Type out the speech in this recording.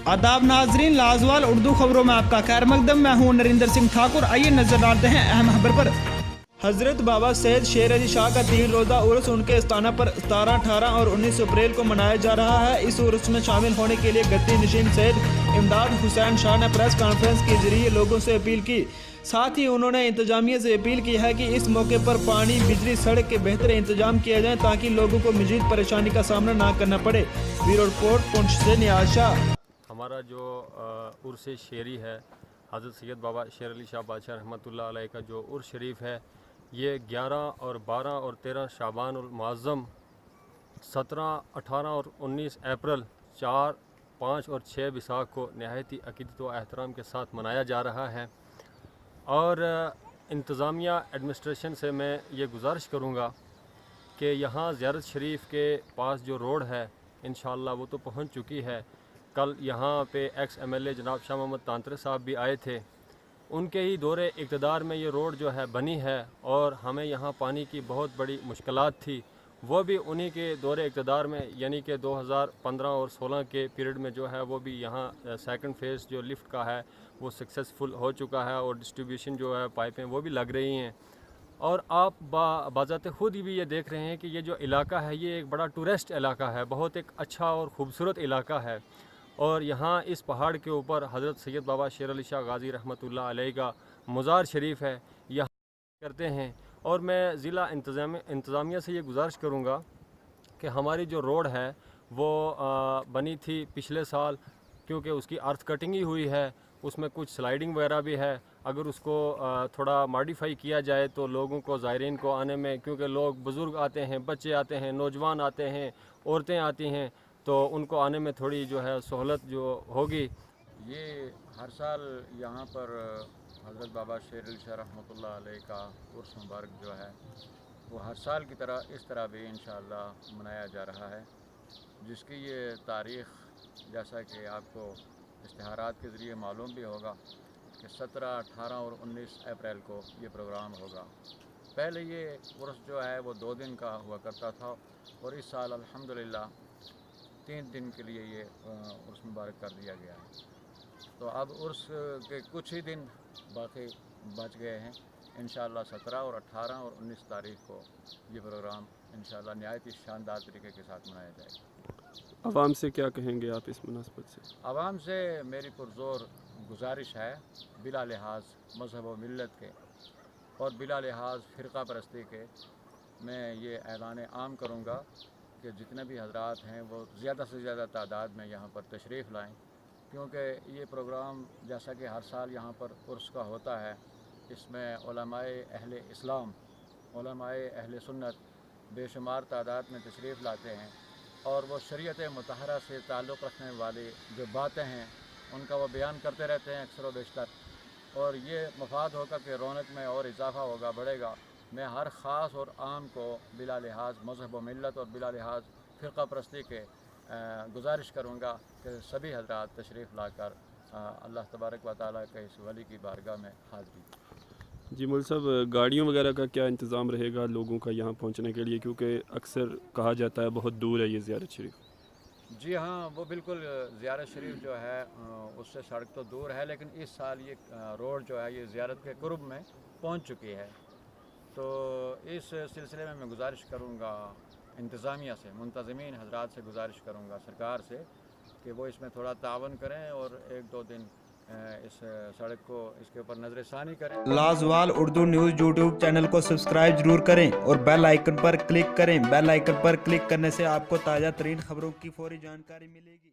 आदाब नाजरीन, लाजवाल उर्दू खबरों में आपका खैर मकदम। मैं हूं नरेंद्र सिंह ठाकुर। आइए नजर डालते हैं अहम खबर पर। हजरत बाबा सैयद शेर अली शाह का 3 रोज़ा उर्स उनके आस्थाना पर 17, 18 और 19 अप्रैल को मनाया जा रहा है। इस उर्स में शामिल होने के लिए गद्दी नशीन सैयद इमदाद हुसैन शाह ने प्रेस कॉन्फ्रेंस के जरिए लोगों से अपील की। साथ ही उन्होंने इंतजामिया से अपील की है कि इस मौके पर पानी, बिजली, सड़क के बेहतर इंतजाम किया जाए ताकि लोगों को मजीद परेशानी का सामना ना करना पड़े। ब्यूरो रिपोर्ट पुंछ से नियाज शाह। हमारा जो उर्स शेरी है, हज़रत सैयद बाबा शेर अली शाह बादशाह रहमतुल्लाह अलैह का जो उर्स शरीफ है, ये 11 और 12 और 13 शाबान उल मुअज़्ज़म, 17, 18 और 19 अप्रैल, 4, 5 और 6 बैसाख को नहायत ही अक़ीदत व एहतराम के साथ मनाया जा रहा है। और इंतज़ामिया एडमिनिस्ट्रेशन से मैं ये गुजारिश करूँगा कि यहाँ ज़ियारत शरीफ के पास जो रोड है इंशाअल्लाह वो तो पहुँच चुकी है। कल यहाँ पे एक्स MLA जनाब शाह मोहम्मद तांतरे साहब भी आए थे, उनके ही दौरे इक़्तिदार में ये रोड जो है बनी है और हमें यहाँ पानी की बहुत बड़ी मुश्किलात थी, वो भी उन्हीं के दौरे इक़्तिदार में यानी कि 2015 और 16 के पीरियड में जो है वो भी यहाँ सेकंड फेज़ जो लिफ्ट का है वो सक्सेसफुल हो चुका है और डिस्ट्रीब्यूशन जो है पाइपें वो भी लग रही हैं। और आप बाज़ाते खुद भी ये देख रहे हैं कि ये जो इलाका है ये एक बड़ा टूरिस्ट इलाका है, बहुत एक अच्छा और ख़ूबसूरत इलाका है। और यहाँ इस पहाड़ के ऊपर हज़रत सैयद बाबा शेर अली शाह गाज़ी रहमतुल्लाह अलैह का मज़ार शरीफ है, यहाँ करते हैं। और मैं ज़िला इंतज़ामिया से ये गुजारिश करूँगा कि हमारी जो रोड है वो बनी थी पिछले साल, क्योंकि उसकी अर्थ कटिंग ही हुई है, उसमें कुछ स्लाइडिंग वगैरह भी है। अगर उसको थोड़ा मॉडिफाई किया जाए तो लोगों को, ज़ायरीन को आने में, क्योंकि लोग बुज़ुर्ग आते हैं, बच्चे आते हैं, नौजवान आते हैं, औरतें आती हैं, तो उनको आने में थोड़ी जो है सहूलत जो होगी। ये हर साल यहाँ पर हज़रत बाबा शेर अली शाह रहमतुल्लाह अलैह का उर्स मुबारक जो है वो हर साल की तरह इस तरह भी इंशाअल्लाह मनाया जा रहा है, जिसकी ये तारीख़ जैसा कि आपको इश्तिहारात के ज़रिए मालूम भी होगा कि 17, 18 और 19 अप्रैल को ये प्रोग्राम होगा। पहले ये उर्स जो है वो 2 दिन का हुआ करता था और इस साल अल्हम्दुलिल्लाह 3 दिन के लिए ये उर्स मुबारक कर दिया गया है। तो अब उर्स के कुछ ही दिन बाकी बच गए हैं। इंशाअल्लाह 17 और 18 और 19 तारीख़ को ये प्रोग्राम इंशाअल्लाह नहायत ही शानदार तरीके के साथ मनाया जाएगा। आवाम से क्या कहेंगे आप इस मुनासबत से? आवाम से मेरी पुरज़ोर गुजारिश है, बिला लिहाज मज़हब व मिल्लत के और बिला लिहाज फ़िरक़ा परस्ती के, मैं ये ऐलान आम करूँगा कि जितने भी हज़रात हैं वो ज़्यादा से ज़्यादा तादाद में यहाँ पर तशरीफ़ लाएँ, क्योंकि ये प्रोग्राम जैसा कि हर साल यहाँ पर उर्स का होता है, इसमें उलमाए अहले इस्लाम, उलमाए अहले सुन्नत बेशुमार तादाद में तशरीफ़ लाते हैं और वो शरीयत मुतहरा से ताल्लुक़ रखने वाली जो बातें हैं उनका वो बयान करते रहते हैं अक्सर व बेशतर, और ये मफाद होगा कि रौनक में और इजाफ़ा होगा, बढ़ेगा। मैं हर ख़ास और आम को बिला लिहाज मज़हब व मिल्लत और बिला लिहाज फ़िरक़ा परस्ती के गुजारिश करूँगा कि सभी हज़रात तशरीफ़ लाकर अल्लाह तबारक व तआला के इस वली की बारगाह में हाज़िरी। जी मौलवी साहब, गाड़ियों वगैरह का क्या इंतज़ाम रहेगा लोगों का यहाँ पहुँचने के लिए, क्योंकि अक्सर कहा जाता है बहुत दूर है ये ज़ियारत शरीफ? जी हाँ, वो बिल्कुल ज़ियारत शरीफ जो है उससे सड़क तो दूर है, लेकिन इस साल ये रोड जो है ये ज़ियारत के कुर्ब में पहुँच चुकी है। तो इस सिलसिले में मैं गुजारिश करूँगा इंतज़ामिया से, मुंतज़मीन हज़रात से गुजारिश करूँगा सरकार से कि वो इसमें थोड़ा तावन करें और 1-2 दिन इस सड़क को इसके ऊपर नज़रसानी करें। लाजवाल उर्दू न्यूज़ यूट्यूब चैनल को सब्सक्राइब जरूर करें और बेल आइकन पर क्लिक करें। बेल आइकन पर क्लिक करने से आपको ताज़ा तरीन खबरों की फौरी जानकारी मिलेगी।